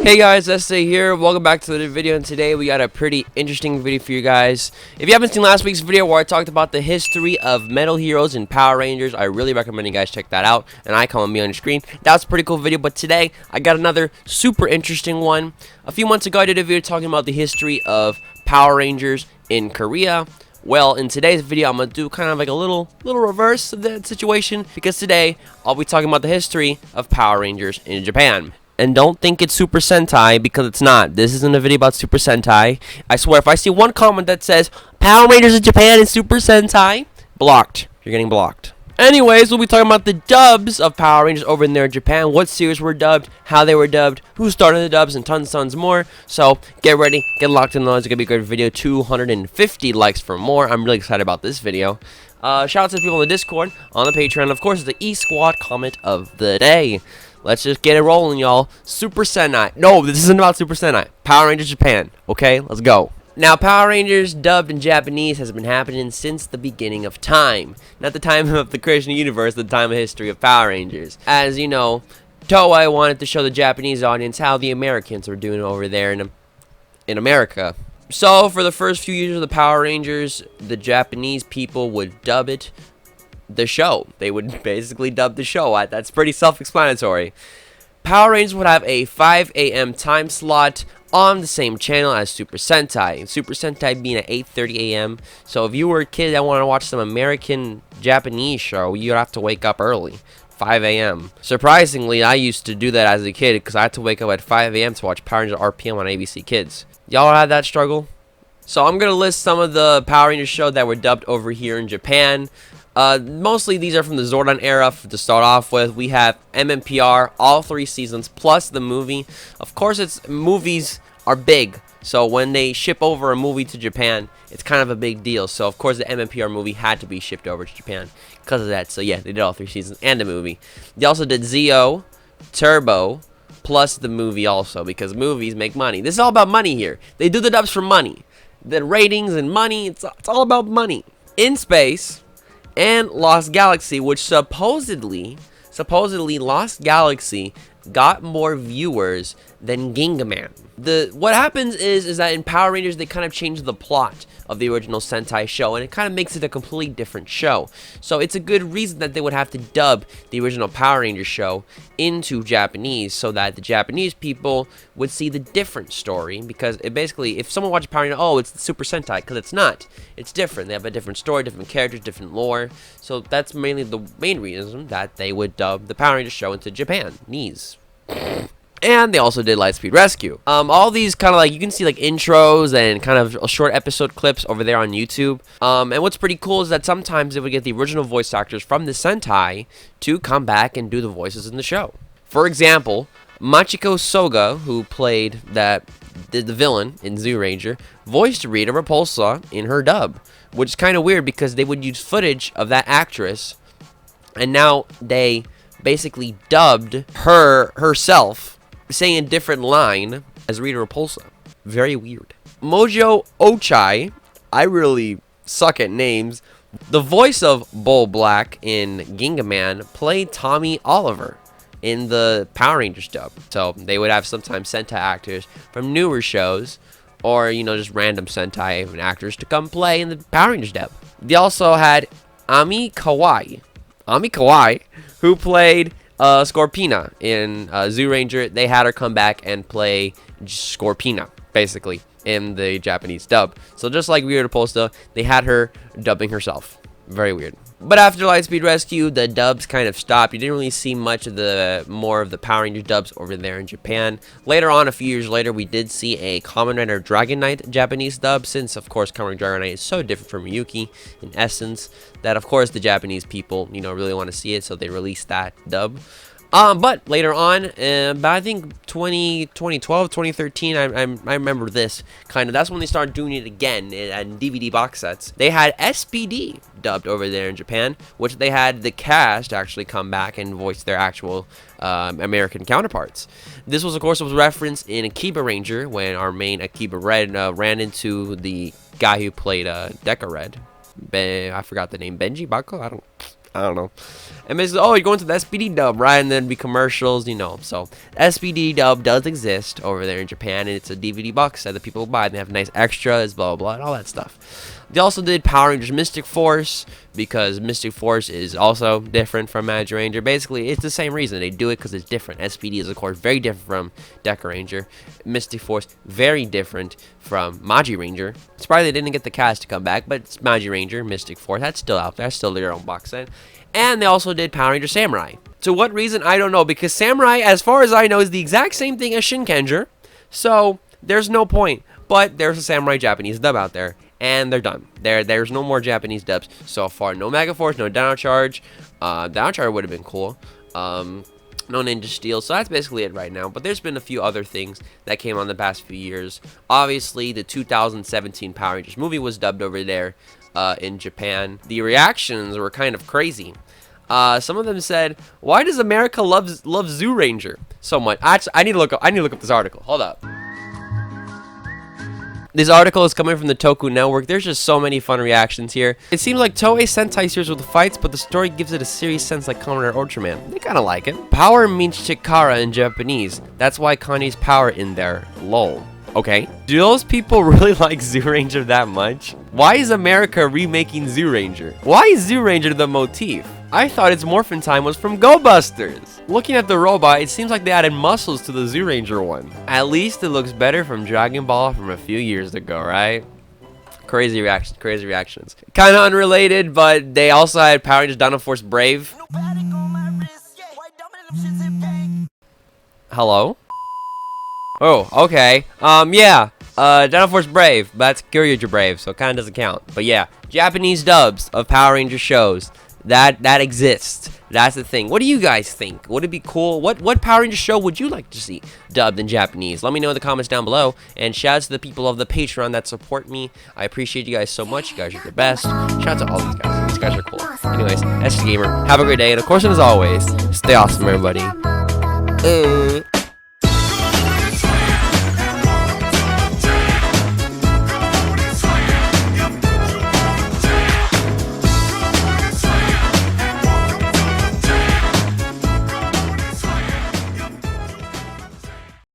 Hey guys, Este here. Welcome back to the video, and today we got a pretty interesting video for you guys. If you haven't seen last week's video where I talked about the history of metal heroes and Power Rangers, I really recommend you guys check that out, and icon will be on your screen. That was a pretty cool video, but today I got another super interesting one. A few months ago I did a video talking about the history of Power Rangers in Korea. Well, in today's video, I'm going to do kind of like a little reverse of that situation, because today I'll be talking about the history of Power Rangers in Japan. And don't think it's Super Sentai, because it's not. This isn't a video about Super Sentai. I swear, if I see one comment that says, Power Rangers in Japan is Super Sentai, blocked. You're getting blocked. Anyways, we'll be talking about the dubs of Power Rangers over in there in Japan. What series were dubbed, how they were dubbed, who started the dubs, and tons more. So, get ready, get locked in. It's going to be a great video. 250 likes for more. I'm really excited about this video. Shout out to the people in the Discord, on the Patreon, and of course, the E-Squad comment of the day. Let's just get it rolling, y'all. Super Sentai. No, this isn't about Super Sentai. Power Rangers Japan. Okay, let's go. Now, Power Rangers dubbed in Japanese has been happening since the beginning of time. Not the time of the creation of the universe, the time of history of Power Rangers. As you know, Toei wanted to show the Japanese audience how the Americans were doing over there in America. So, for the first few years of the Power Rangers, the Japanese people would dub it. The show. They would basically dub the show. That's pretty self-explanatory. Power Rangers would have a 5 a.m. time slot on the same channel as Super Sentai. Super Sentai being at 8:30 a.m. So if you were a kid that wanted to watch some American Japanese show, you'd have to wake up early. 5 a.m. Surprisingly, I used to do that as a kid because I had to wake up at 5 a.m. to watch Power Rangers RPM on ABC Kids. Y'all had that struggle? So I'm going to list some of the Power Rangers shows that were dubbed over here in Japan. Mostly these are from the Zordon era to start off with. We have MMPR, all 3 seasons, plus the movie. Of course, movies are big, so when they ship over a movie to Japan, it's kind of a big deal. So, of course, the MMPR movie had to be shipped over to Japan because of that. So, yeah, they did all 3 seasons and the movie. They also did Zeo, Turbo, plus the movie also, because movies make money. This is all about money here. They do the dubs for money. The ratings and money, it's all about money. In Space and Lost Galaxy, which supposedly Lost Galaxy got more viewers than Gingaman. What happens is that in Power Rangers they kind of changed the plot of the original Sentai show, and it kind of makes it a completely different show. So it's a good reason that they would have to dub the original Power Rangers show into Japanese, so that the Japanese people would see the different story. Because it basically, if someone watches Power Rangers, oh, it's the Super Sentai, because it's not. It's different. They have a different story, different characters, different lore. So that's mainly the main reason that they would dub the Power Rangers show into Japanese. And they also did Lightspeed Rescue. All these kind of like, you can see like intros and kind of short episode clips over there on YouTube. And what's pretty cool is that sometimes they would get the original voice actors from the Sentai to come back and do the voices in the show. For example, Machiko Soga, who played the villain in Zyuranger, voiced Rita Repulsa in her dub, which is kind of weird because they would use footage of that actress, and now they basically dubbed herself, saying a different line as Rita Repulsa. Very weird. Mojo Ochai, I really suck at names. The voice of Bull Black in Gingaman played Tommy Oliver in the Power Rangers dub. So they would have sometimes Sentai actors from newer shows, or just random Sentai actors to come play in the Power Rangers dub. They also had Ami Kawai, who played Scorpina in Zyuranger. They had her come back and play Scorpina, basically, in the Japanese dub. So just like Rita Repulsa, they had her dubbing herself. Very weird. But after Lightspeed Rescue, the dubs kind of stopped. You didn't really see much of more of the Power Rangers dubs over there in Japan. Later on, a few years later, we did see a Kamen Rider Dragon Knight Japanese dub, since, of course, Kamen Rider Dragon Knight is so different from Yuki in essence that, of course, the Japanese people, really want to see it, so they released that dub. But later on, I think 2012, 2013, I remember this kind of. That's when they started doing it again in DVD box sets. They had S.P.D. dubbed over there in Japan, which they had the cast actually come back and voice their actual American counterparts. This was, of course, referenced in Akiba Ranger when our main Akiba Red ran into the guy who played Deca Red. I forgot the name. Benji Bako? I I don't know. And basically, oh, you're going to the S.P.D dub, right? And then be commercials, you know. So, S.P.D dub does exist over there in Japan, and it's a DVD box set that people buy. And they have nice extras, blah, blah, blah, and all that stuff. They also did Power Rangers Mystic Force, because Mystic Force is also different from Magic Ranger. Basically, it's the same reason. They do it because it's different. S.P.D is, of course, very different from Deca Ranger. Mystic Force, very different from Magi Ranger. It's probably they didn't get the cast to come back, but it's Magi Ranger, Mystic Force. That's still out there. That's still their own box set. And they also did Power Ranger Samurai. To what reason, I don't know, because Samurai, as far as I know, is the exact same thing as Shinkenger. So, there's no point. But there's a Samurai Japanese dub out there. And they're done. There's no more Japanese dubs so far. No Mega Force, no Dino Charge. Dino Charge would have been cool. No Ninja Steel. So that's basically it right now. But there's been a few other things that came on the past few years. Obviously, the 2017 Power Rangers movie was dubbed over there in Japan. The reactions were kind of crazy. Some of them said, "Why does America love Zoo Ranger so much?" Actually, I need to look up this article. Hold up. This article is coming from the Toku Network. There's just so many fun reactions here. It seems like Toei Sentai series with fights, but the story gives it a serious sense like Kamen Rider Ultraman. They kind of like it. Power means Chikara in Japanese. That's why Kanji's power in there. Lol. Okay. Do those people really like Zoo Ranger that much? Why is America remaking Zoo Ranger? Why is Zoo Ranger the motif? I thought its Morphin Time was from Go Busters. Looking at the robot, it seems like they added muscles to the Zoo Ranger one. At least it looks better from Dragon Ball from a few years ago, right? Crazy reactions. Kind of unrelated, but they also had Power Rangers Dino Force Brave. Hello? Oh, okay. Yeah. Dino Force Brave, but that's Kyoryuger Brave, so it kind of doesn't count. But yeah, Japanese dubs of Power Ranger shows. That exists. That's the thing. What do you guys think? Would it be cool? What Power Ranger show would you like to see dubbed in Japanese? Let me know in the comments down below. And shout out to the people of the Patreon that support me. I appreciate you guys so much. You guys are the best. Shout out to all these guys. These guys are cool. Anyways, Este Gamer, have a great day. And of course, and as always, stay awesome, everybody.